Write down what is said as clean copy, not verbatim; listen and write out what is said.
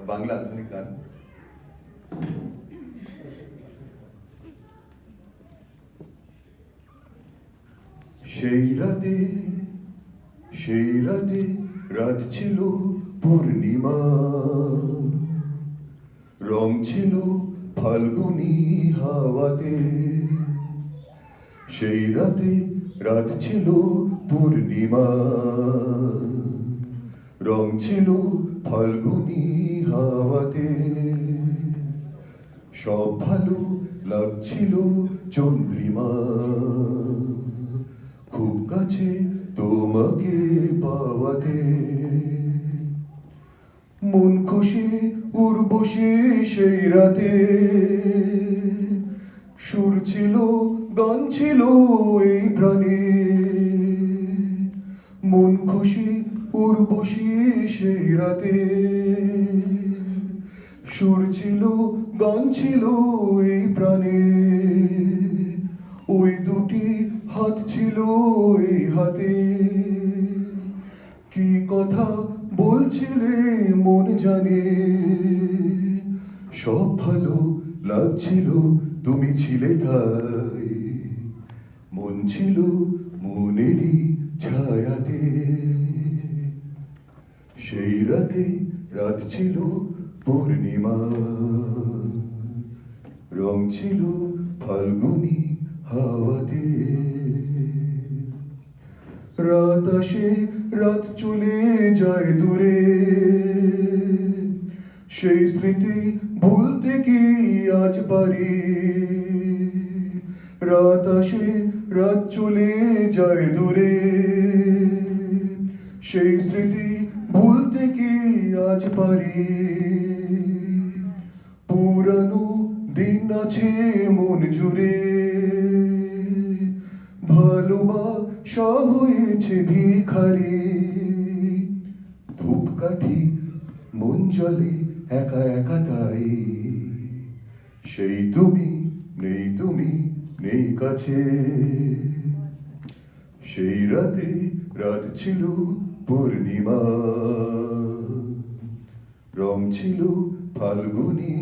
বাংলা আধুনিক গান। সেই রাতে রাত ছিল পূর্ণিমা, রং ছিল ফাল্গুনি হাওয়াতে। সেই রাত ছিল পূর্ণিমা, রং ছিল ফাল্গুনি হাওয়াতে। সব ভালো লাগছিল চন্দ্রিমা, খুব কাছে তোমাকে পাওয়াতে। মন খুশি উর্বশী সেই রাতে, সুর ছিল গান ছিল এই প্রাণে। মন খুশি উর্বশী সেই রাতে, সুর ছিল গান ছিল এই প্রাণে। ওই দুটি হাত ছিল এই হাতে, কি কথা বলছিলে মন জানে। সব ভালো লাগছিল তুমি ছিলে তাই, মন ছিল মনেরই ছায়াতে। সেই রাত ছিল পূর্ণিমা, রং ছিল ফাল্গুনি হাওয়াতে। রাত আসে রাত চলে যায় দূরে, সেই স্মৃতি ভুলতে কি আজ পারি। রাত আসে রাত চলে যায় দূরে, সেই স্মৃতি ভুলতে কি আজ পারি। পুরানো দিন আছে মন জুড়ে, ভালোবাসা হয়েছে ভিখারি। ধূপকাঠি মন জলে একা একা তাই, সেই তুমি নেই কাছে। সেই রাত ছিল পূর্ণিমা, রং ছিল ফাল্গুনি